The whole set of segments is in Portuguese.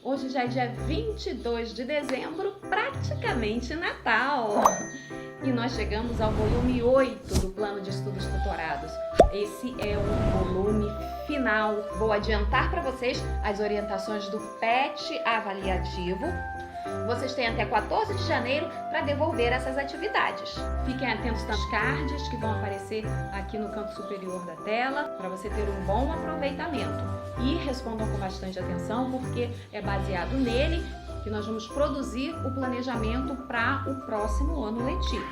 Hoje já é dia 22 de dezembro, praticamente Natal. E nós chegamos ao volume 8 do Plano de Estudos Tutorados. Esse é o volume final. Vou adiantar para vocês as orientações do PET avaliativo. Vocês têm até 14 de janeiro para devolver essas atividades. Fiquem atentos aos cards que vão aparecer aqui no canto superior da tela para você ter um bom aproveitamento. E respondam com bastante atenção, porque é baseado nele que nós vamos produzir o planejamento para o próximo ano letivo.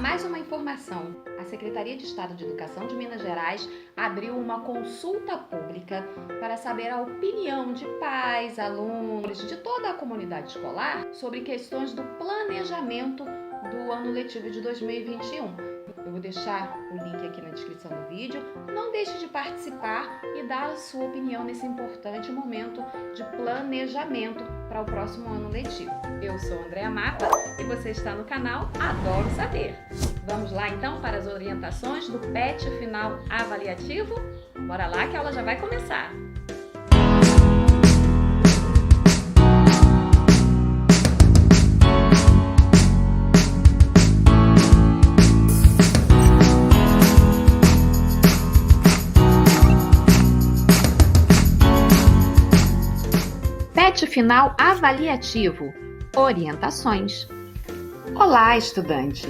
Mais uma informação. A Secretaria de Estado de Educação de Minas Gerais abriu uma consulta pública para saber a opinião de pais, alunos, de toda a comunidade escolar sobre questões do planejamento do ano letivo de 2021. Eu vou deixar o link aqui na descrição do vídeo. Não deixe de participar e dar a sua opinião nesse importante momento de planejamento para o próximo ano letivo. Eu sou Andréa Mapa e você está no canal Adoro Saber. Vamos lá então para as orientações do PET final avaliativo? Bora lá que a aula já vai começar! PET final avaliativo. Orientações. Olá, estudante!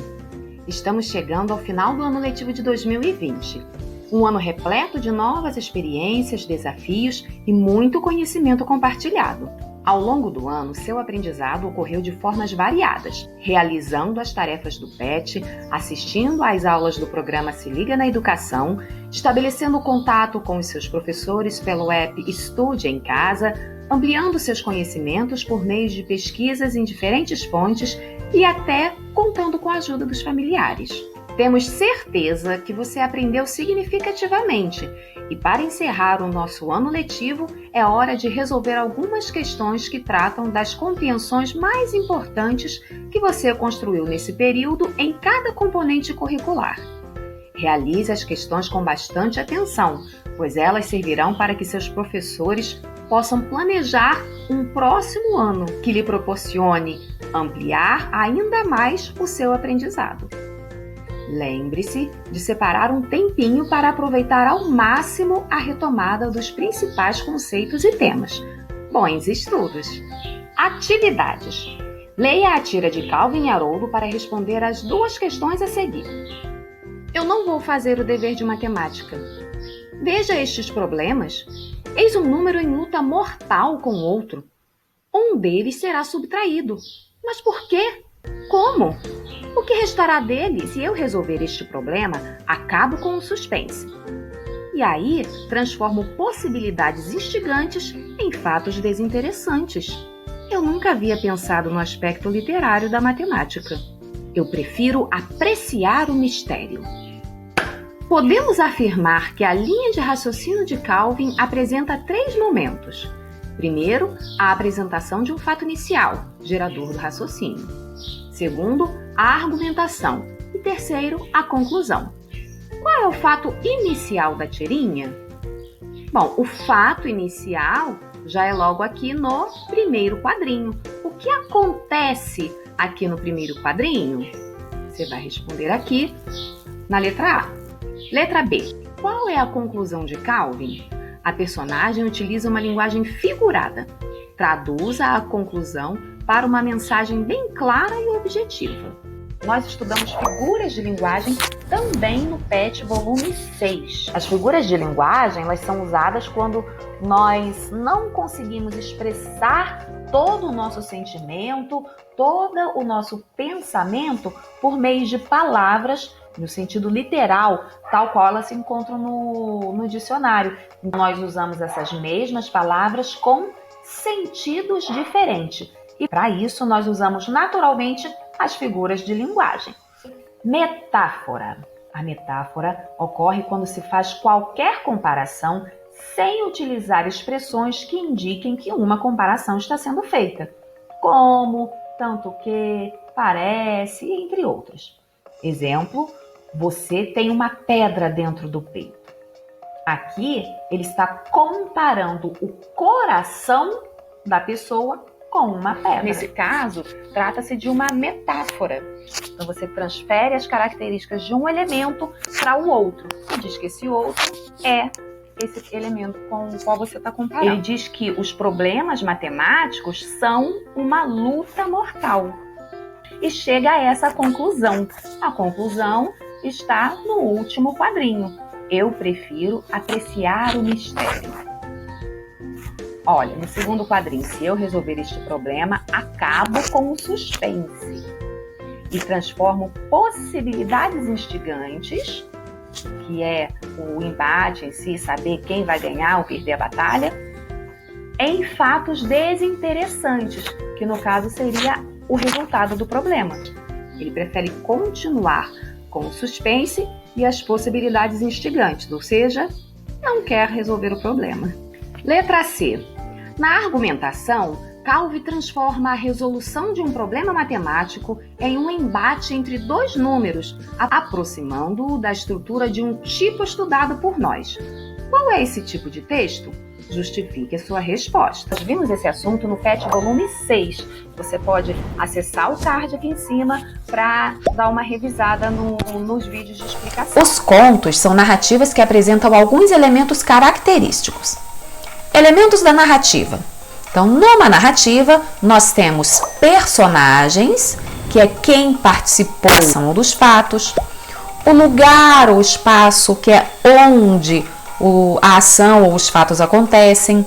Estamos chegando ao final do ano letivo de 2020. Um ano repleto de novas experiências, desafios e muito conhecimento compartilhado. Ao longo do ano, seu aprendizado ocorreu de formas variadas, realizando as tarefas do PET, assistindo às aulas do programa Se Liga na Educação, estabelecendo contato com os seus professores pelo app Estude em Casa, ampliando seus conhecimentos por meio de pesquisas em diferentes fontes e até contando com a ajuda dos familiares. Temos certeza que você aprendeu significativamente e para encerrar o nosso ano letivo é hora de resolver algumas questões que tratam das compreensões mais importantes que você construiu nesse período em cada componente curricular. Realize as questões com bastante atenção, pois elas servirão para que seus professores possam planejar um próximo ano que lhe proporcione ampliar ainda mais o seu aprendizado. Lembre-se de separar um tempinho para aproveitar ao máximo a retomada dos principais conceitos e temas. Bons estudos! Atividades. Leia a tira de Calvin e Haroldo para responder as duas questões a seguir. Eu não vou fazer o dever de matemática. Veja estes problemas. Eis um número em luta mortal com outro. Um deles será subtraído. Mas por quê? Como? O que restará dele se eu resolver este problema? Acabo com o suspense. E aí, transformo possibilidades instigantes em fatos desinteressantes. Eu nunca havia pensado no aspecto literário da matemática. Eu prefiro apreciar o mistério. Podemos afirmar que a linha de raciocínio de Calvin apresenta 3 momentos. Primeiro, a apresentação de um fato inicial, gerador do raciocínio. Segundo, a argumentação. E terceiro, a conclusão. Qual é o fato inicial da tirinha? Bom, o fato inicial já é logo aqui no primeiro quadrinho. O que acontece aqui no primeiro quadrinho? Você vai responder aqui na letra A. Letra B. Qual é a conclusão de Calvin? A personagem utiliza uma linguagem figurada. Traduza a conclusão para uma mensagem bem clara e objetiva. Nós estudamos figuras de linguagem também no PET volume 6. As figuras de linguagem, elas são usadas quando nós não conseguimos expressar todo o nosso sentimento, todo o nosso pensamento por meio de palavras no sentido literal, tal qual elas se encontram no dicionário. Nós usamos essas mesmas palavras com sentidos diferentes. E para isso nós usamos naturalmente as figuras de linguagem. Metáfora. A metáfora ocorre quando se faz qualquer comparação sem utilizar expressões que indiquem que uma comparação está sendo feita, como, tanto que, parece, entre outras. Exemplo, você tem uma pedra dentro do peito. Aqui ele está comparando o coração da pessoa com uma pedra. Nesse caso, trata-se de uma metáfora. Então você transfere as características de um elemento para o outro e diz que esse outro é esse elemento com o qual você está comparando. Ele diz que os problemas matemáticos são uma luta mortal. E chega a essa conclusão. A conclusão está no último quadrinho. Eu prefiro apreciar o mistério. Olha, no segundo quadrinho, se eu resolver este problema, acabo com o suspense e transformo possibilidades instigantes, que é o embate em si, saber quem vai ganhar ou perder a batalha, em fatos desinteressantes, que no caso seria o resultado do problema. Ele prefere continuar com o suspense e as possibilidades instigantes, ou seja, não quer resolver o problema. Letra C. Na argumentação, Calvi transforma a resolução de um problema matemático em um embate entre dois números, aproximando-o da estrutura de um tipo estudado por nós. Qual é esse tipo de texto? Justifique a sua resposta. Nós vimos esse assunto no PET volume 6. Você pode acessar o card aqui em cima para dar uma revisada nos vídeos de explicação. Os contos são narrativas que apresentam alguns elementos característicos. Elementos da narrativa. Então, numa narrativa, nós temos personagens, que é quem participou da ação dos fatos, o lugar ou espaço, que é onde a ação ou os fatos acontecem,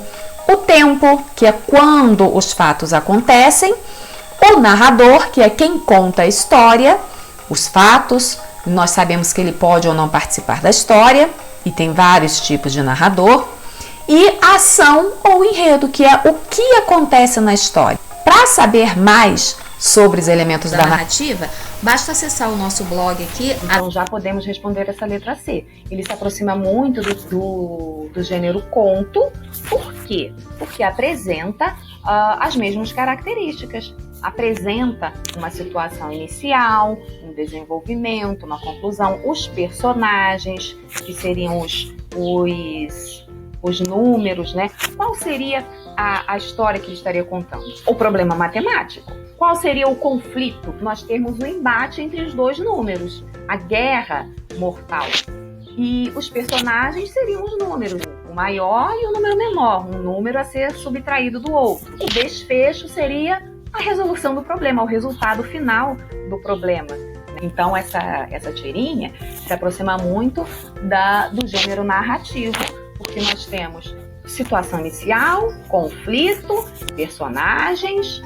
o tempo, que é quando os fatos acontecem, o narrador, que é quem conta a história, os fatos, nós sabemos que ele pode ou não participar da história, e tem vários tipos de narrador, e a ação ou enredo, que é o que acontece na história. Para saber mais sobre os elementos da narrativa, basta acessar o nosso blog aqui. Então já podemos responder essa letra C. Ele se aproxima muito do gênero conto. Por quê? Porque apresenta as mesmas características. Apresenta uma situação inicial, um desenvolvimento, uma conclusão. Os personagens, que seriam os números, né? Qual seria a história que ele estaria contando? O problema matemático. Qual seria o conflito? Nós temos um embate entre os dois números, a guerra mortal. E os personagens seriam os números, o maior e o número menor, um número a ser subtraído do outro. O desfecho seria a resolução do problema, o resultado final do problema. Então, essa tirinha se aproxima muito do gênero narrativo, porque nós temos situação inicial, conflito, personagens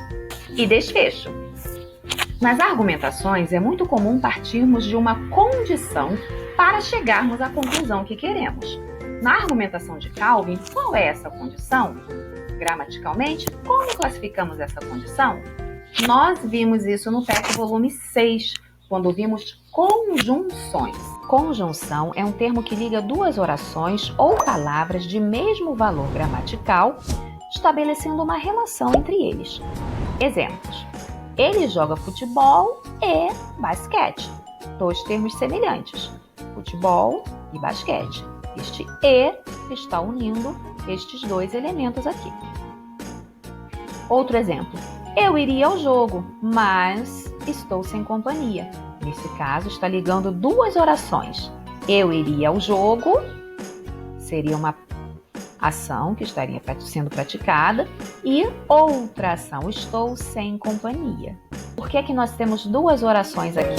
e desfecho. Nas argumentações, é muito comum partirmos de uma condição para chegarmos à conclusão que queremos. Na argumentação de Calvin, qual é essa condição? Gramaticalmente, como classificamos essa condição? Nós vimos isso no PET volume 6, quando vimos conjunções. Conjunção é um termo que liga duas orações ou palavras de mesmo valor gramatical, estabelecendo uma relação entre eles. Exemplos: ele joga futebol e basquete. Dois termos semelhantes, futebol e basquete. Este "e" está unindo estes dois elementos aqui. Outro exemplo: eu iria ao jogo, mas estou sem companhia. Nesse caso, está ligando duas orações. Eu iria ao jogo, seria uma ação que estaria sendo praticada, e outra ação, estou sem companhia. Por que é que nós temos duas orações aqui?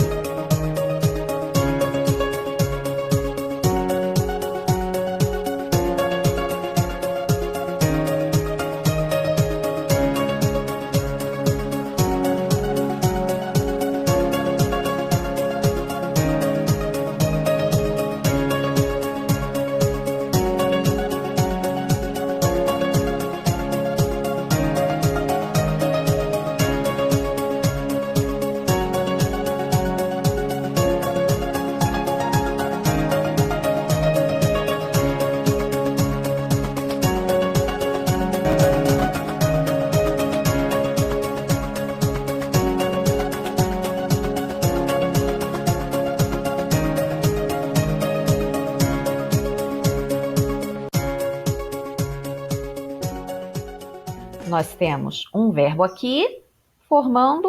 Nós temos um verbo aqui formando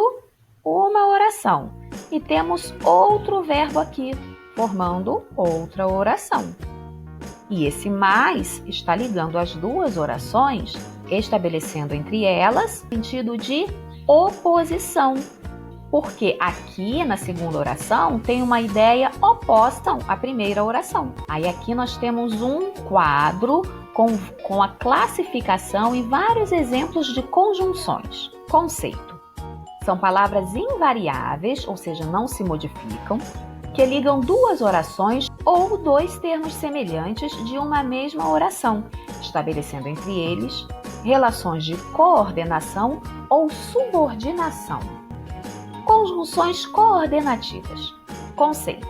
uma oração e temos outro verbo aqui formando outra oração. E esse mais está ligando as duas orações, estabelecendo entre elas sentido de oposição. Porque aqui na segunda oração tem uma ideia oposta à primeira oração. Aí aqui nós temos um quadro com a classificação e vários exemplos de conjunções. Conceito: são palavras invariáveis, ou seja, não se modificam, que ligam duas orações ou dois termos semelhantes de uma mesma oração, estabelecendo entre eles relações de coordenação ou subordinação. Conjunções coordenativas. Conceito: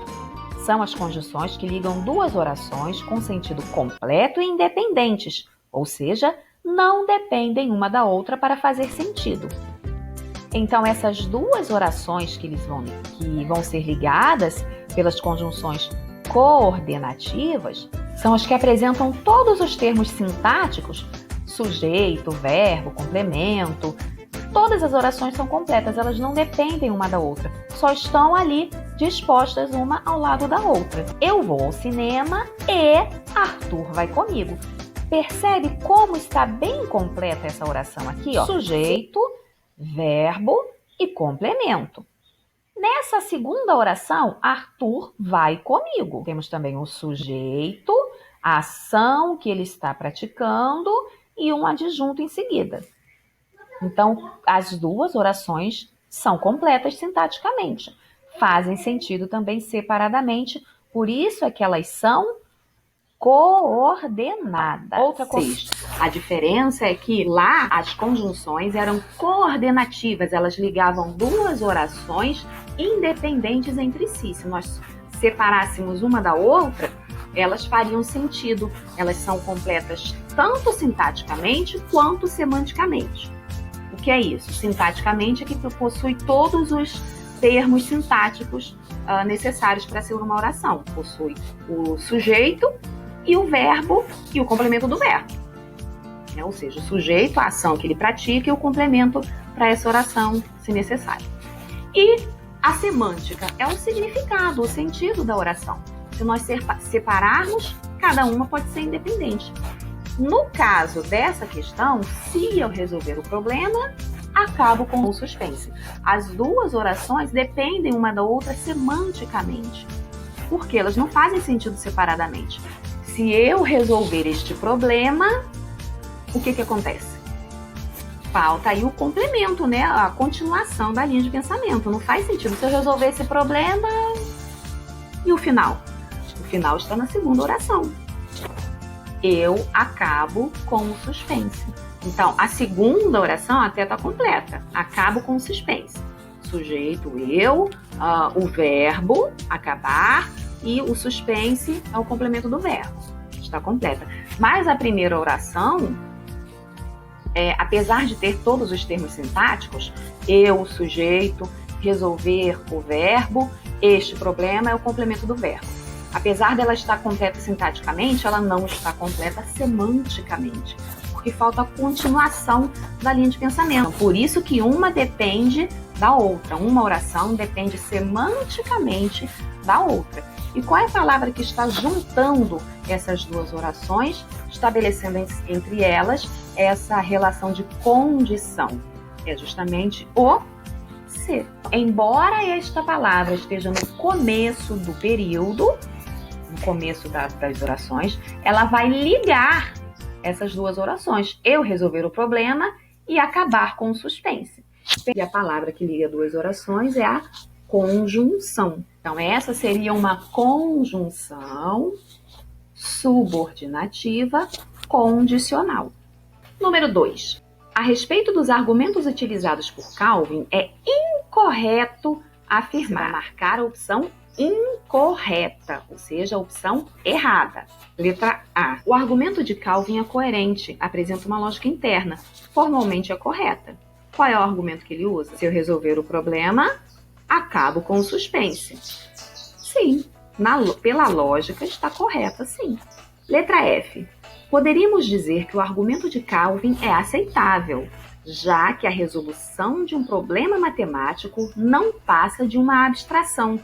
são as conjunções que ligam duas orações com sentido completo e independentes, ou seja, não dependem uma da outra para fazer sentido. Então, essas duas orações que vão ser ligadas pelas conjunções coordenativas são as que apresentam todos os termos sintáticos, sujeito, verbo, complemento. Todas as orações são completas, elas não dependem uma da outra, só estão ali dispostas uma ao lado da outra. Eu vou ao cinema e Arthur vai comigo. Percebe como está bem completa essa oração aqui, ó? Sujeito, verbo e complemento. Nessa segunda oração, Arthur vai comigo. Temos também o sujeito, a ação que ele está praticando e um adjunto em seguida. Então, as duas orações são completas sintaticamente, fazem sentido também separadamente, por isso é que elas são coordenadas. Outra coisa, a diferença é que lá as conjunções eram coordenativas, elas ligavam duas orações independentes entre si. Se nós separássemos uma da outra, elas fariam sentido, elas são completas tanto sintaticamente quanto semanticamente. O que é isso? Sintaticamente é que possui todos os termos sintáticos necessários para ser uma oração. Possui o sujeito e o verbo e o complemento do verbo. Ou seja, o sujeito, a ação que ele pratica e o complemento para essa oração, se necessário. E a semântica é o significado, o sentido da oração. Se nós separarmos, cada uma pode ser independente. No caso dessa questão, se eu resolver o problema, acabo com o suspense. As duas orações dependem uma da outra semanticamente, porque elas não fazem sentido separadamente. Se eu resolver este problema, o que acontece? Falta aí o complemento, né? A continuação da linha de pensamento. Não faz sentido se eu resolver esse problema e o final. O final está na segunda oração. Eu acabo com o suspense. Então, a segunda oração até está completa. Acabo com o suspense. Sujeito, eu, o verbo, acabar, e o suspense é o complemento do verbo. Está completa. Mas a primeira oração, apesar de ter todos os termos sintáticos, eu, o sujeito, resolver, o verbo, este problema é o complemento do verbo. Apesar dela estar completa sintaticamente, ela não está completa semanticamente, porque falta a continuação da linha de pensamento. Por isso que uma depende da outra, uma oração depende semanticamente da outra. E qual é a palavra que está juntando essas duas orações, estabelecendo entre elas essa relação de condição? É justamente o se. Embora esta palavra esteja no começo do período, no começo das orações, ela vai ligar essas duas orações. Eu resolver o problema e acabar com o suspense. E a palavra que liga duas orações é a conjunção. Então, essa seria uma conjunção subordinativa condicional. Número 2. A respeito dos argumentos utilizados por Calvin, é incorreto afirmar, marcar a opção incorreta, ou seja, a opção errada. Letra A. O argumento de Calvin é coerente, apresenta uma lógica interna, formalmente é correta. Qual é o argumento que ele usa? Se eu resolver o problema, acabo com o suspense. Sim, pela lógica está correta, sim. Letra F. Poderíamos dizer que o argumento de Calvin é aceitável, já que a resolução de um problema matemático não passa de uma abstração,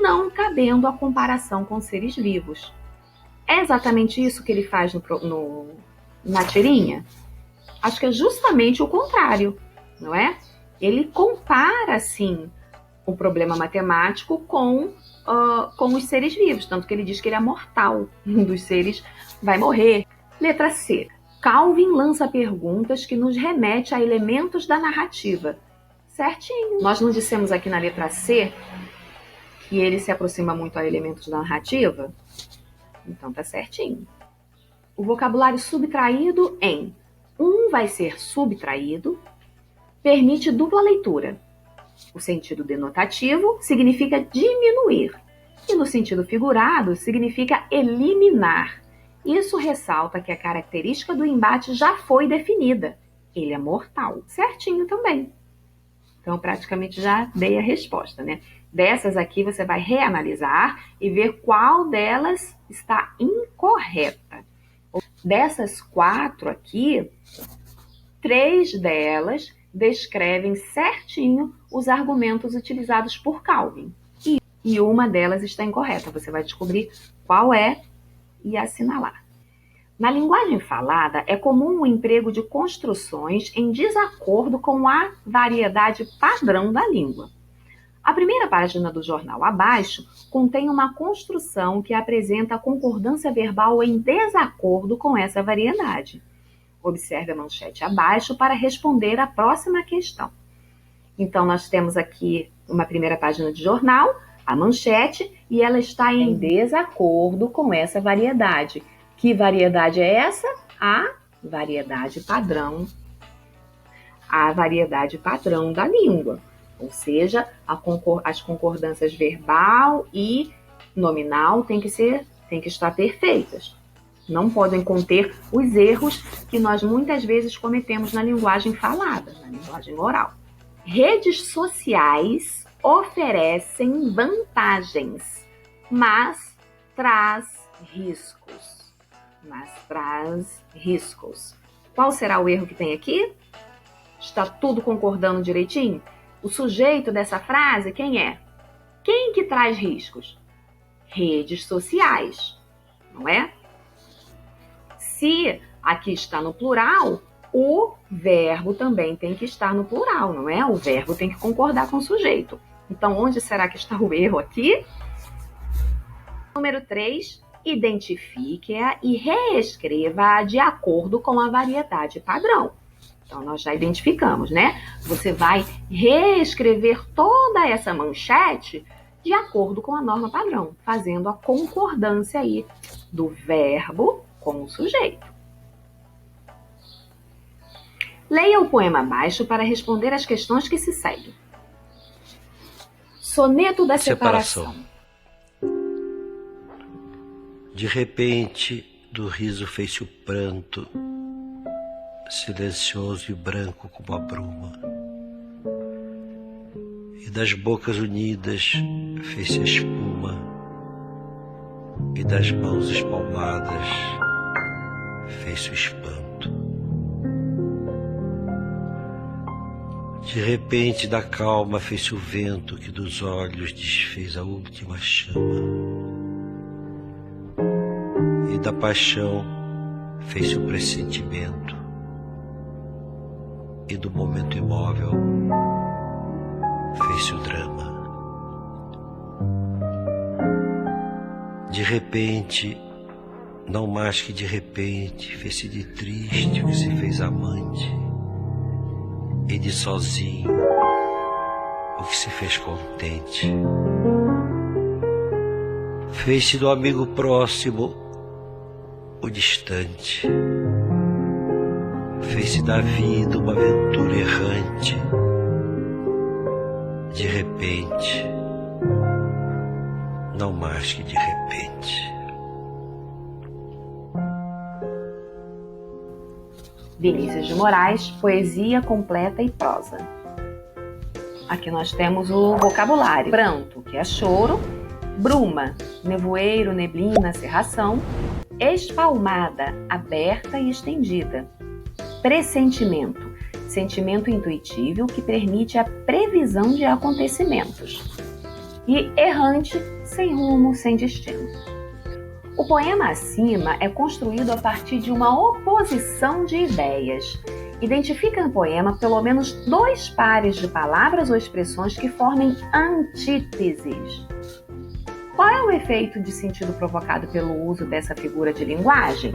não cabendo a comparação com seres vivos. É exatamente isso que ele faz na tirinha? Acho que é justamente o contrário, não é? Ele compara, sim, o problema matemático com os seres vivos, tanto que ele diz que ele é mortal, um dos seres vai morrer. Letra C. Calvin lança perguntas que nos remete a elementos da narrativa. Certinho. Nós não dissemos aqui na letra C que ele se aproxima muito a elementos da narrativa? Então tá certinho. O vocabulário subtraído em vai ser subtraído, permite dupla leitura. O sentido denotativo significa diminuir e no sentido figurado significa eliminar. Isso ressalta que a característica do embate já foi definida. Ele é mortal. Certinho também. Então, praticamente já dei a resposta, né? Dessas aqui você vai reanalisar e ver qual delas está incorreta. Dessas 4 aqui, 3 delas descrevem certinho os argumentos utilizados por Calvin. E uma delas está incorreta. Você vai descobrir qual é e assinalar. Na linguagem falada, é comum o emprego de construções em desacordo com a variedade padrão da língua. A primeira página do jornal abaixo contém uma construção que apresenta a concordância verbal em desacordo com essa variedade. Observe a manchete abaixo para responder a próxima questão. Então, nós temos aqui uma primeira página de jornal, a manchete, e ela está em desacordo com essa variedade. Que variedade é essa? A variedade padrão. A variedade padrão da língua. Ou seja, as concordâncias verbal e nominal têm que estar perfeitas. Não podem conter os erros que nós muitas vezes cometemos na linguagem falada, na linguagem oral. Redes sociais oferecem vantagens, mas traz riscos. Qual será o erro que tem aqui? Está tudo concordando direitinho? O sujeito dessa frase, quem é? Quem que traz riscos? Redes sociais, não é? Se aqui está no plural, o verbo também tem que estar no plural, não é? O verbo tem que concordar com o sujeito. Então, onde será que está o erro aqui? Número 3, identifique-a e reescreva-a de acordo com a variedade padrão. Então, nós já identificamos, né? Você vai reescrever toda essa manchete de acordo com a norma padrão, fazendo a concordância aí do verbo com o sujeito. Leia o poema abaixo para responder às questões que se seguem. Soneto da separação. De repente, do riso fez-se o pranto, silencioso e branco como a bruma. E das bocas unidas fez-se a espuma, e das mãos espalmadas fez-se o espanto. De repente, da calma fez-se o vento que dos olhos desfez a última chama. E da paixão fez-se o pressentimento, e do momento imóvel fez-se o drama. De repente, não mais que de repente, fez-se de triste o que se fez amante, e de sozinho o que se fez contente. Fez-se do amigo próximo o distante, fez-se da vida uma aventura errante. De repente, não mais que de repente. Vinícius de Moraes, poesia completa e prosa. Aqui nós temos o vocabulário. Pranto, que é choro. Bruma, nevoeiro, neblina, cerração. Espalmada, aberta e estendida. Pressentimento, sentimento intuitivo que permite a previsão de acontecimentos. E errante, sem rumo, sem destino. O poema acima é construído a partir de uma oposição de ideias. Identifica no poema pelo menos 2 pares de palavras ou expressões que formem antíteses. Qual é o efeito de sentido provocado pelo uso dessa figura de linguagem?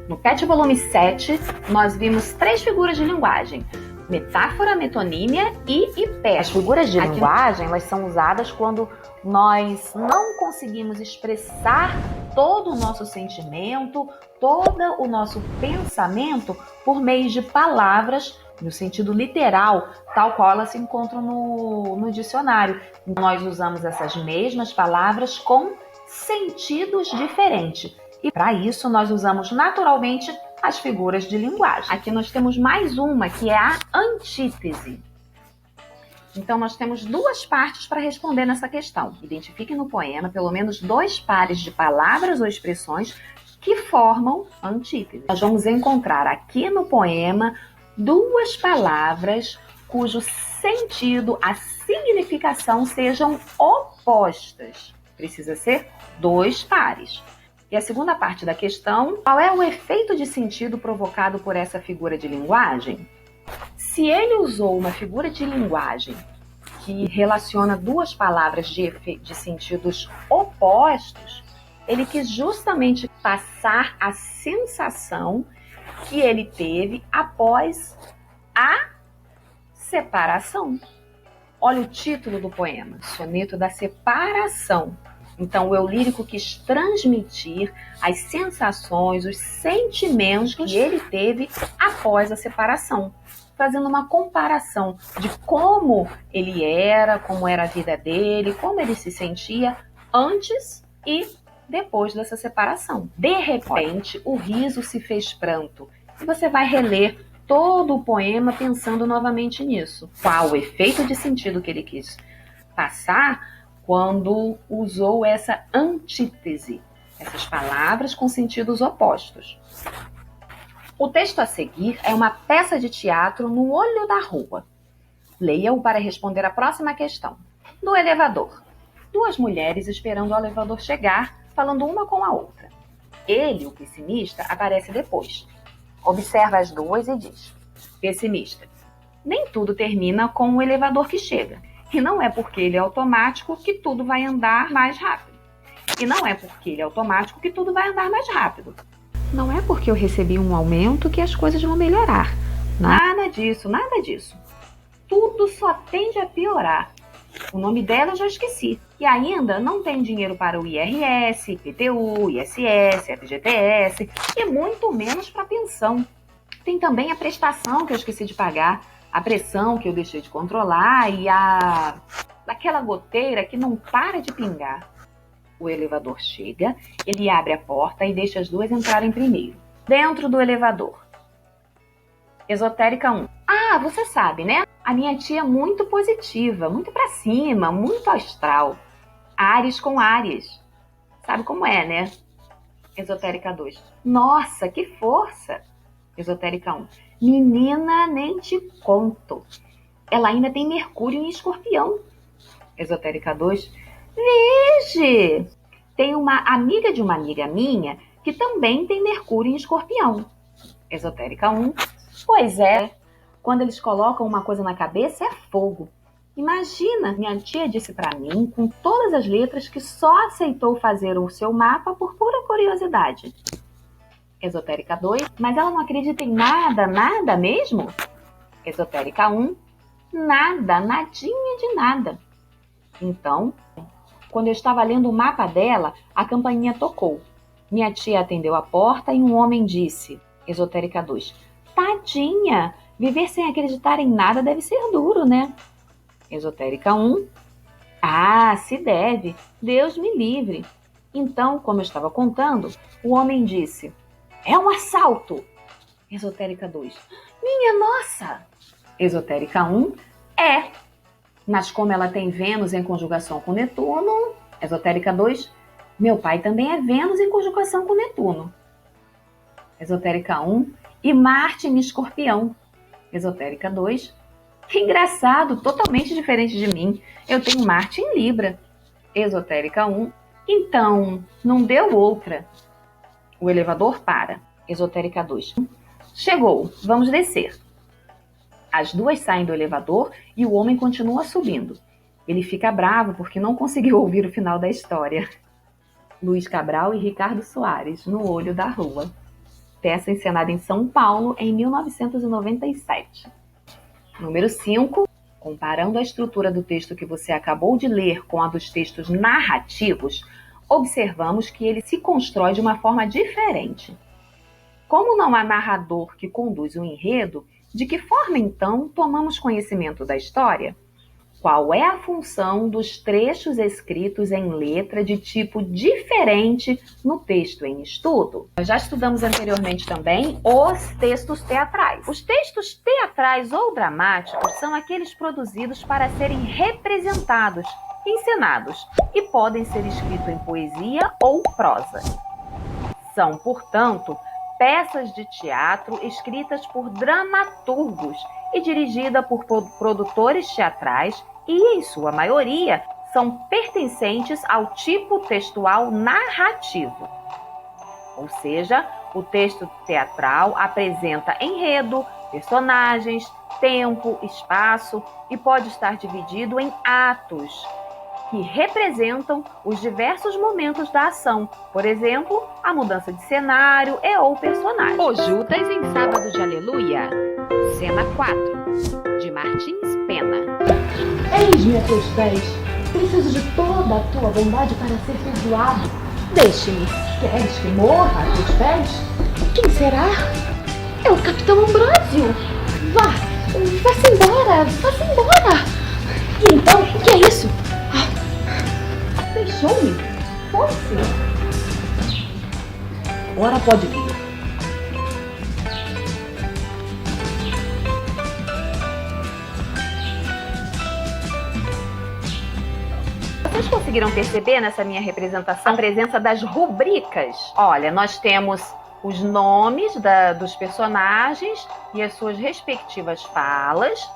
No PET volume 7, nós vimos 3 figuras de linguagem: metáfora, metonímia e hipérbole. As figuras de linguagem, elas são usadas quando nós não conseguimos expressar todo o nosso sentimento, todo o nosso pensamento por meio de palavras no sentido literal, tal qual elas se encontram no dicionário. Nós usamos essas mesmas palavras com sentidos diferentes. E para isso nós usamos naturalmente as figuras de linguagem. Aqui nós temos mais uma, que é a antítese. Então nós temos 2 partes para responder nessa questão. Identifique no poema pelo menos 2 pares de palavras ou expressões que formam antítese. Nós vamos encontrar aqui no poema 2 palavras cujo sentido, a significação sejam opostas. Precisa ser 2 pares. E a segunda parte da questão, qual é o efeito de sentido provocado por essa figura de linguagem? Se ele usou uma figura de linguagem que relaciona 2 palavras de sentidos opostos, ele quis justamente passar a sensação que ele teve após a separação. Olha o título do poema, Soneto da Separação. Então, o eu lírico quis transmitir as sensações, os sentimentos que ele teve após a separação, fazendo uma comparação de como ele era, como era a vida dele, como ele se sentia antes e depois dessa separação. De repente, o riso se fez pranto. E você vai reler todo o poema pensando novamente nisso. Qual o efeito de sentido que ele quis passar quando usou essa antítese, essas palavras com sentidos opostos. O texto a seguir é uma peça de teatro no olho da rua. Leia-o para responder a próxima questão. No elevador. 2 mulheres esperando o elevador chegar, falando uma com a outra. Ele, o pessimista, aparece depois. Observa as 2 e diz: pessimista, nem tudo termina com o elevador que chega. E não é porque ele é automático que tudo vai andar mais rápido. E não é porque ele é automático que tudo vai andar mais rápido. Não é porque eu recebi um aumento que as coisas vão melhorar. Nada disso, nada disso. Tudo só tende a piorar. O nome dela eu já esqueci. E ainda não tem dinheiro para o IRS, IPTU, ISS, FGTS e muito menos para a pensão. Tem também a prestação que eu esqueci de pagar, a pressão que eu deixei de controlar e aquela goteira que não para de pingar. O elevador chega, ele abre a porta e deixa as 2 entrarem primeiro. Dentro do elevador. Esotérica 1. Ah, você sabe, né? A minha tia é muito positiva, muito pra cima, muito astral. Áries com Áries. Sabe como é, né? Esotérica 2. Nossa, que força! Esotérica 1. Menina, nem te conto. Ela ainda tem Mercúrio em Escorpião. Esotérica 2. Vige! Tem uma amiga de uma amiga minha que também tem Mercúrio em Escorpião. Esotérica 1. Pois é, quando eles colocam uma coisa na cabeça é fogo. Imagina, minha tia disse pra mim, com todas as letras, que só aceitou fazer o seu mapa por pura curiosidade. Esotérica 2, mas ela não acredita em nada, nada mesmo? Esotérica 1, nada, nadinha de nada. Então, quando eu estava lendo o mapa dela, a campainha tocou. Minha tia atendeu a porta e um homem disse, Esotérica 2, tadinha, viver sem acreditar em nada deve ser duro, né? Esotérica 1, ah, se deve, Deus me livre. Então, como eu estava contando, o homem disse, é um assalto. Esotérica 2, minha nossa. Esotérica 1, é. Mas como ela tem Vênus em conjugação com Netuno, Esotérica 2, Meu pai também é Vênus em conjugação com Netuno. Esotérica 1. E Marte em Escorpião. Esotérica 2. Que engraçado, totalmente diferente de mim. Eu tenho Marte em Libra. Esotérica 1. Então, não deu outra. O elevador para. Esotérica 2. Chegou, vamos descer. As duas saem do elevador e o homem continua subindo. Ele fica bravo porque não conseguiu ouvir o final da história. Luiz Cabral e Ricardo Soares, No Olho da Rua. Peça encenada em São Paulo em 1997. Número 5. Comparando a estrutura do texto que você acabou de ler com a dos textos narrativos, observamos que ele se constrói de uma forma diferente. Como não há narrador que conduz o enredo, de que forma, então, tomamos conhecimento da história? Qual é a função dos trechos escritos em letra de tipo diferente no texto em estudo? Nós já estudamos anteriormente também os textos teatrais. Os textos teatrais ou dramáticos são aqueles produzidos para serem representados, encenados, e podem ser escritos em poesia ou prosa. São, portanto, peças de teatro escritas por dramaturgos e dirigidas por produtores teatrais e, em sua maioria, são pertencentes ao tipo textual narrativo. Ou seja, o texto teatral apresenta enredo, personagens, tempo, espaço e pode estar dividido em atos que representam os diversos momentos da ação, por exemplo, a mudança de cenário e ou personagem. O Judas em Sábado de Aleluia, cena 4, de Martins Pena. Eis-me a teus pés, preciso de toda a tua bondade para ser perdoado. Deixe-me, queres que morra a teus pés? Quem será? É o Capitão Ambrósio. Vá-se embora, vá-se embora. E então, o que é isso? Deixou-me? Foi-se. Ora pode vir. Vocês conseguiram perceber nessa minha representação a presença das rubricas? Olha, nós temos os nomes dos personagens e as suas respectivas falas,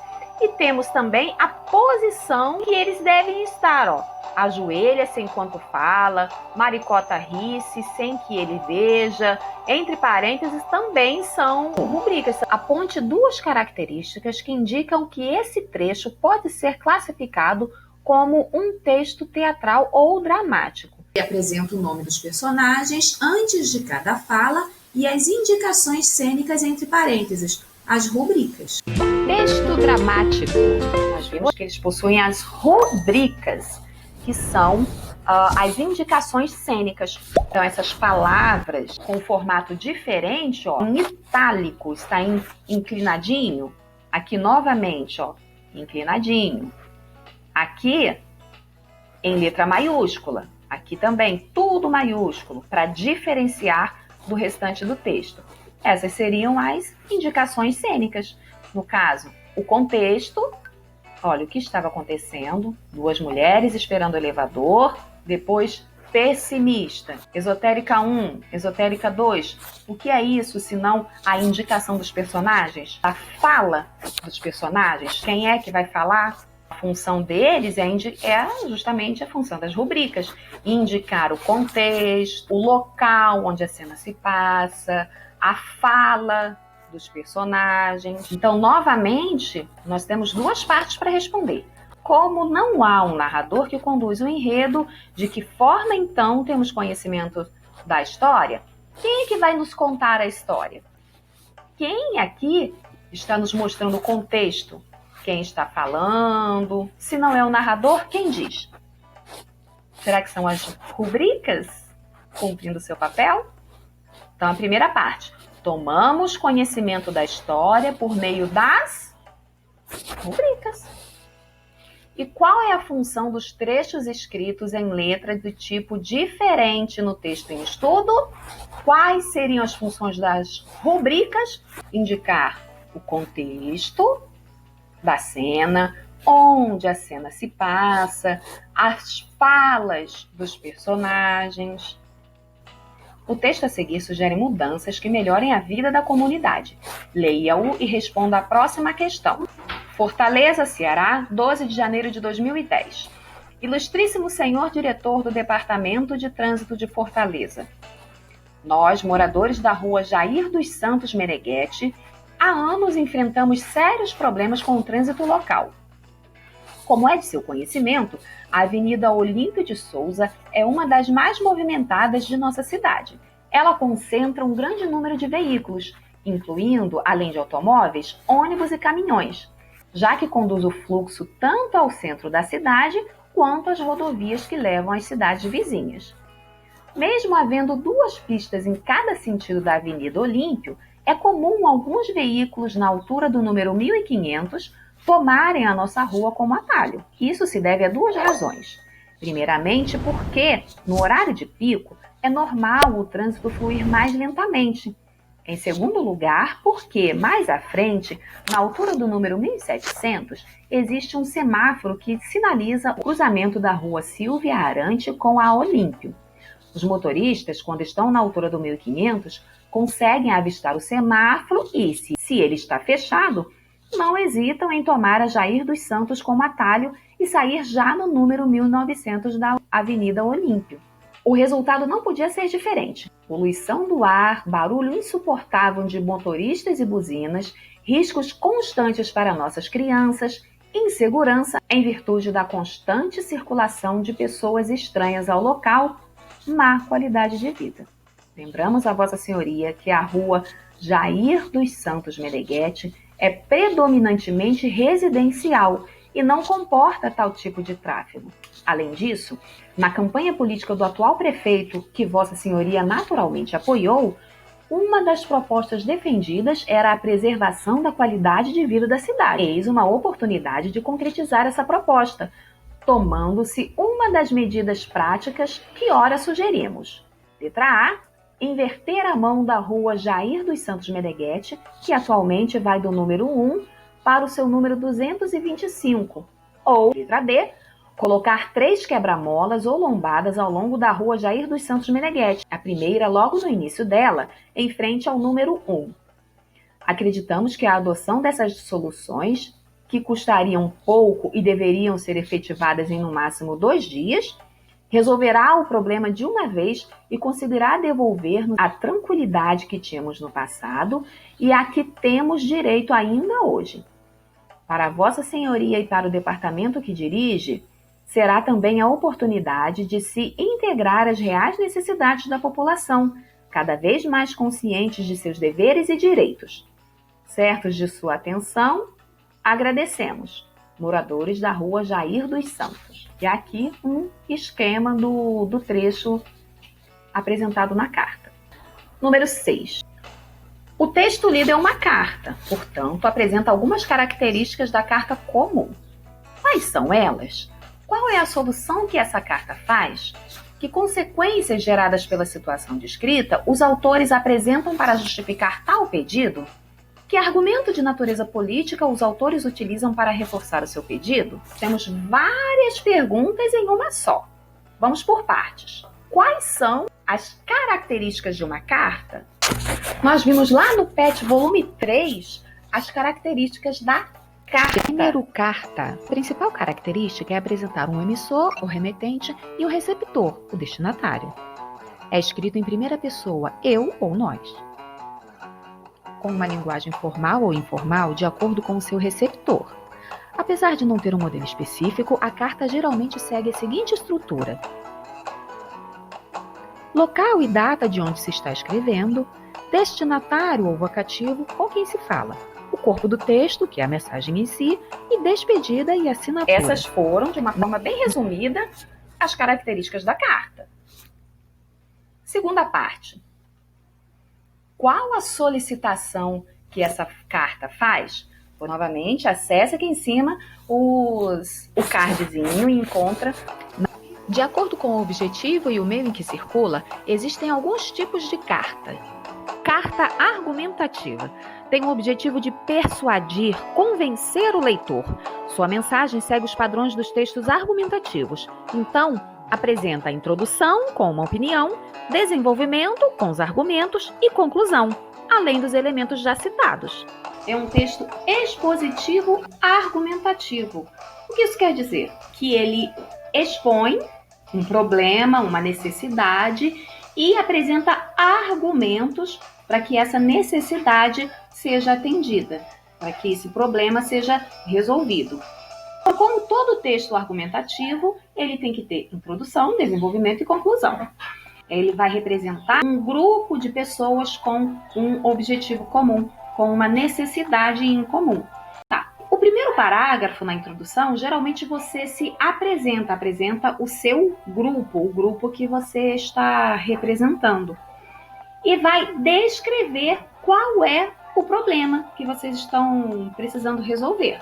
e temos também a posição que eles devem estar, ó. Ajoelha-se enquanto fala, maricota ri-se sem que ele veja. Entre parênteses também são rubricas. Aponte duas características que indicam que esse trecho pode ser classificado como um texto teatral ou dramático. Ele apresenta o nome dos personagens antes de cada fala e as indicações cênicas entre parênteses, as rubricas. Texto dramático. Nós vimos que eles possuem as rubricas, que são as indicações cênicas. Então, essas palavras com formato diferente, ó, em itálico, está inclinadinho. Aqui, novamente, ó, inclinadinho. Aqui, em letra maiúscula. Aqui também, tudo maiúsculo, para diferenciar do restante do texto. Essas seriam as indicações cênicas. No caso, o contexto. Olha o que estava acontecendo. Duas mulheres esperando o elevador. Depois, pessimista. Esotérica 1, esotérica 2. O que é isso, senão a indicação dos personagens? A fala dos personagens. Quem é que vai falar? A função deles é justamente a função das rubricas. Indicar o contexto, o local onde a cena se passa, a fala dos personagens. Então, novamente, nós temos duas partes para responder. Como não há um narrador que conduz o enredo, de que forma, então, temos conhecimento da história? Quem é que vai nos contar a história? Quem aqui está nos mostrando o contexto? Quem está falando? Se não é o narrador, quem diz? Será que são as rubricas cumprindo seu papel? Então, a primeira parte. Tomamos conhecimento da história por meio das rubricas. E qual é a função dos trechos escritos em letra de tipo diferente no texto em estudo? Quais seriam as funções das rubricas? Indicar o contexto da cena, onde a cena se passa, as falas dos personagens. O texto a seguir sugere mudanças que melhorem a vida da comunidade. Leia-o e responda à próxima questão. Fortaleza, Ceará, 12 de janeiro de 2010. Ilustríssimo senhor diretor do Departamento de Trânsito de Fortaleza. Nós, moradores da rua Jair dos Santos Meneghetti, há anos enfrentamos sérios problemas com o trânsito local. Como é de seu conhecimento, a Avenida Olímpio de Souza é uma das mais movimentadas de nossa cidade. Ela concentra um grande número de veículos, incluindo, além de automóveis, ônibus e caminhões, já que conduz o fluxo tanto ao centro da cidade quanto às rodovias que levam às cidades vizinhas. Mesmo havendo 2 pistas em cada sentido da Avenida Olímpio, é comum alguns veículos na altura do número 1500 tomarem a nossa rua como atalho. Isso se deve a 2 razões. Primeiramente, porque no horário de pico é normal o trânsito fluir mais lentamente. Em segundo lugar, porque mais à frente, na altura do número 1700, existe um semáforo que sinaliza o cruzamento da rua Silvia Arante com a Olímpio. Os motoristas, quando estão na altura do 1500, conseguem avistar o semáforo e, se ele está fechado, não hesitam em tomar a Jair dos Santos como atalho e sair já no número 1900 da Avenida Olímpio. O resultado não podia ser diferente. Poluição do ar, barulho insuportável de motoristas e buzinas, riscos constantes para nossas crianças, insegurança em virtude da constante circulação de pessoas estranhas ao local, má qualidade de vida. Lembramos a Vossa Senhoria que a rua Jair dos Santos Meneghetti é predominantemente residencial e não comporta tal tipo de tráfego. Além disso, na campanha política do atual prefeito, que Vossa Senhoria naturalmente apoiou, uma das propostas defendidas era a preservação da qualidade de vida da cidade. Eis uma oportunidade de concretizar essa proposta, tomando-se uma das medidas práticas que ora sugerimos. Letra A. Inverter a mão da rua Jair dos Santos Meneghetti, que atualmente vai do número 1 para o seu número 225. Ou, letra D, colocar 3 quebra-molas ou lombadas ao longo da rua Jair dos Santos Meneghetti, a primeira logo no início dela, em frente ao número 1. Acreditamos que a adoção dessas soluções, que custariam pouco e deveriam ser efetivadas em no máximo 2 dias, resolverá o problema de uma vez e conseguirá devolver-nos a tranquilidade que tínhamos no passado e a que temos direito ainda hoje. Para Vossa Senhoria e para o departamento que dirige, será também a oportunidade de se integrar às reais necessidades da população, cada vez mais conscientes de seus deveres e direitos. Certos de sua atenção, agradecemos. Moradores da rua Jair dos Santos. E aqui um esquema do trecho apresentado na carta. Número 6. O texto lido é uma carta, portanto, apresenta algumas características da carta comum. Quais são elas? Qual é a solução que essa carta faz? Que consequências geradas pela situação descrita os autores apresentam para justificar tal pedido? Que argumento de natureza política os autores utilizam para reforçar o seu pedido? Temos várias perguntas em uma só. Vamos por partes. Quais são as características de uma carta? Nós vimos lá no PET volume 3 as características da carta. Primeiro, carta. A principal característica é apresentar um emissor, o remetente, e um receptor, o destinatário. É escrito em primeira pessoa, eu ou nós, com uma linguagem formal ou informal de acordo com o seu receptor. Apesar de não ter um modelo específico, a carta geralmente segue a seguinte estrutura: local e data de onde se está escrevendo, destinatário ou vocativo com quem se fala, o corpo do texto, que é a mensagem em si, e despedida e assinatura. Essas foram, de uma forma bem resumida, as características da carta. Segunda parte. Qual a solicitação que essa carta faz? Novamente, acesse aqui em cima o cardzinho e encontra. De acordo com o objetivo e o meio em que circula, existem alguns tipos de carta. carta argumentativa. Tem o objetivo de persuadir, convencer o leitor. Sua mensagem segue os padrões dos textos argumentativos. Então, apresenta a introdução com uma opinião, desenvolvimento com os argumentos e conclusão, além dos elementos já citados. É um texto expositivo argumentativo. O que isso quer dizer? Que ele expõe um problema, uma necessidade e apresenta argumentos para que essa necessidade seja atendida, para que esse problema seja resolvido. Então, como todo texto argumentativo, ele tem que ter introdução, desenvolvimento e conclusão. Ele vai representar um grupo de pessoas com um objetivo comum, com uma necessidade em comum. O primeiro parágrafo na introdução, geralmente você se apresenta o seu grupo, o grupo que você está representando. E vai descrever qual é o problema que vocês estão precisando resolver.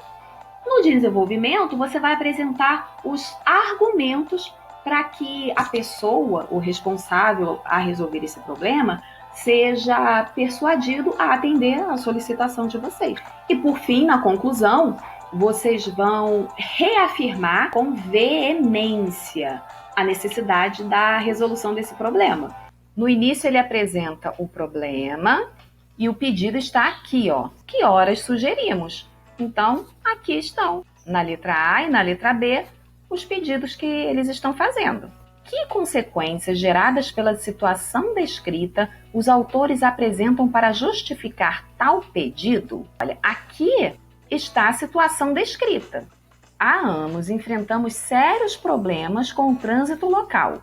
No desenvolvimento, você vai apresentar os argumentos para que a pessoa, o responsável a resolver esse problema, seja persuadido a atender a solicitação de vocês. E por fim, na conclusão, vocês vão reafirmar com veemência a necessidade da resolução desse problema. No início ele apresenta o problema e o pedido está aqui, ó. Que horas sugerimos? Então, aqui estão, na letra A e na letra B, os pedidos que eles estão fazendo. Que consequências geradas pela situação descrita os autores apresentam para justificar tal pedido? Olha, aqui está a situação descrita. Há anos enfrentamos sérios problemas com o trânsito local.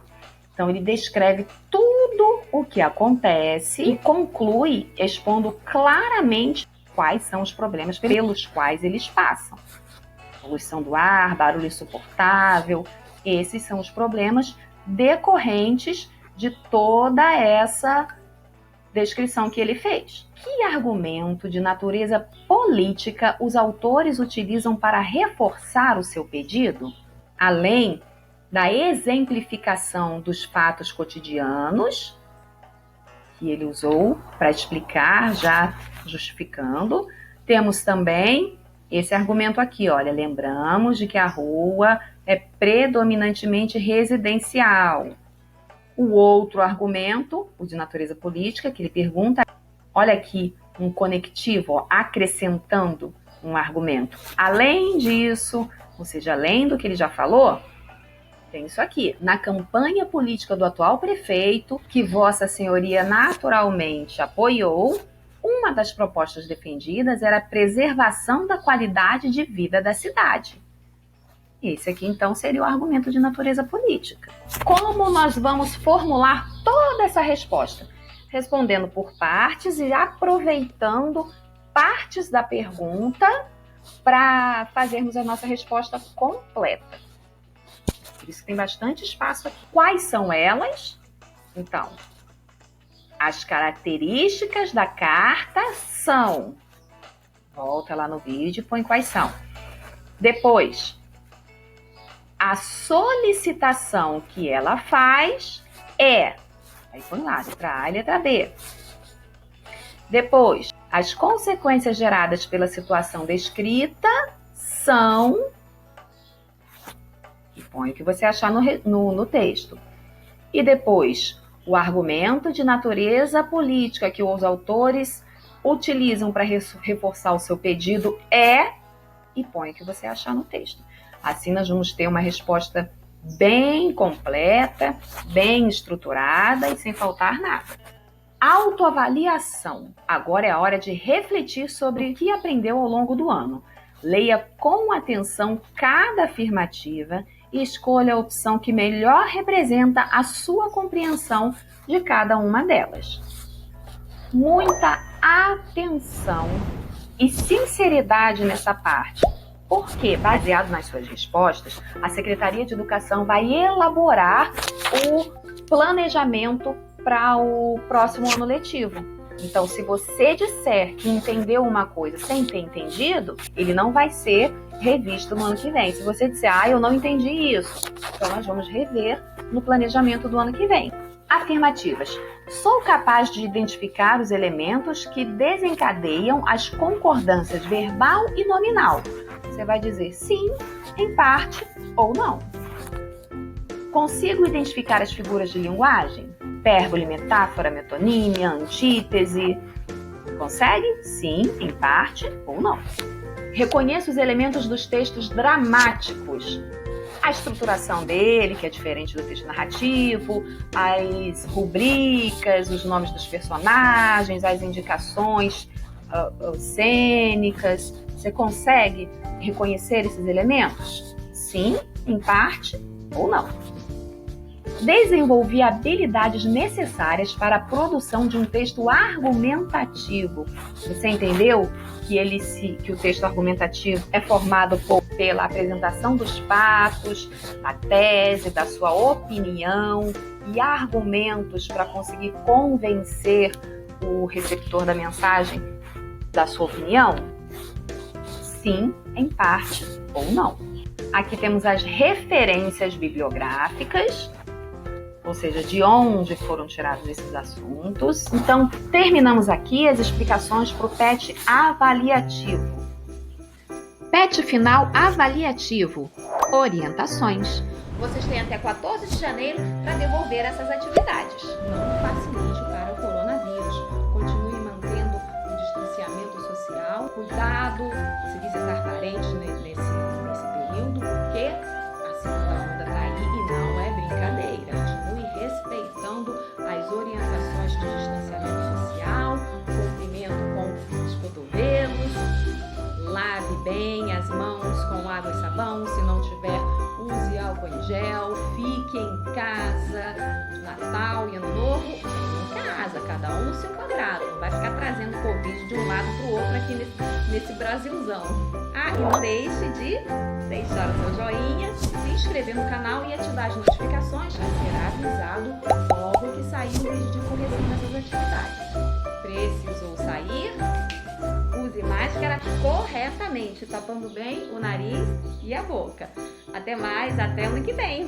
Então, ele descreve tudo o que acontece e conclui expondo claramente quais são os problemas pelos quais eles passam. Poluição do ar, barulho insuportável, esses são os problemas decorrentes de toda essa descrição que ele fez. Que argumento de natureza política os autores utilizam para reforçar o seu pedido? Além da exemplificação dos fatos cotidianos, que ele usou para explicar, já justificando, temos também esse argumento aqui, olha, lembramos de que a rua é predominantemente residencial. O outro argumento, o de natureza política, que ele pergunta, olha aqui, um conectivo, ó, acrescentando um argumento. Além disso, ou seja, além do que ele já falou, tem isso aqui. Na campanha política do atual prefeito, que Vossa Senhoria naturalmente apoiou, uma das propostas defendidas era a preservação da qualidade de vida da cidade. Esse aqui, então, seria o argumento de natureza política. Como nós vamos formular toda essa resposta? Respondendo por partes e aproveitando partes da pergunta para fazermos a nossa resposta completa. Por isso tem bastante espaço aqui. Quais são elas? Então, as características da carta são... Volta lá no vídeo e põe quais são. Depois, a solicitação que ela faz é... Aí põe lá, letra A e letra B. Depois, as consequências geradas pela situação descrita são... E põe o que você achar no texto. E depois, o argumento de natureza política que os autores utilizam para reforçar o seu pedido é... E põe o que você achar no texto. Assim nós vamos ter uma resposta bem completa, bem estruturada e sem faltar nada. Autoavaliação. Agora é a hora de refletir sobre o que aprendeu ao longo do ano. Leia com atenção cada afirmativa e escolha a opção que melhor representa a sua compreensão de cada uma delas. Muita atenção e sinceridade nessa parte, porque, baseado nas suas respostas, a Secretaria de Educação vai elaborar o planejamento para o próximo ano letivo. Então, se você disser que entendeu uma coisa sem ter entendido, ele não vai ser revisto no ano que vem. Se você disser, eu não entendi isso, então nós vamos rever no planejamento do ano que vem. Afirmativas. Sou capaz de identificar os elementos que desencadeiam as concordâncias verbal e nominal. Você vai dizer sim, em parte ou não. Consigo identificar as figuras de linguagem? Hipérbole, metáfora, metonímia, antítese. Consegue? Sim, em parte ou não. Reconheço os elementos dos textos dramáticos. A estruturação dele, que é diferente do texto narrativo, as rubricas, os nomes dos personagens, as indicações cênicas. Você consegue reconhecer esses elementos? Sim, em parte ou não. Desenvolvi habilidades necessárias para a produção de um texto argumentativo. Você entendeu que o texto argumentativo é formado pela apresentação dos fatos, da tese, da sua opinião e argumentos para conseguir convencer o receptor da mensagem da sua opinião? Sim, em parte ou não. Aqui temos as referências bibliográficas, ou seja, de onde foram tirados esses assuntos. Então, terminamos aqui as explicações para o PET avaliativo. PET final avaliativo. Orientações. Vocês têm até 14 de janeiro para devolver essas atividades. Não facilite para o coronavírus. Continue mantendo o distanciamento social. Cuidado se visitar parentes nesse período, porque a segunda onda está aí e não é brincadeira. Respeitando as orientações de distanciamento social, cumprimento com os cotovelos, lave bem as mãos com água e sabão, se não tiver, use álcool em gel, fique em casa, Natal e Ano Novo, em casa, cada um no seu quadrado, não vai ficar trazendo Covid de um lado para o outro aqui nesse Brasilzão. Ah, e não deixe de deixar o seu joinha, se inscrever no canal e ativar as notificações, já será avisado logo que sair o vídeo de correção dessas atividades. Precisou sair? Use máscara corretamente, tapando bem o nariz e a boca. Até mais, até ano que vem!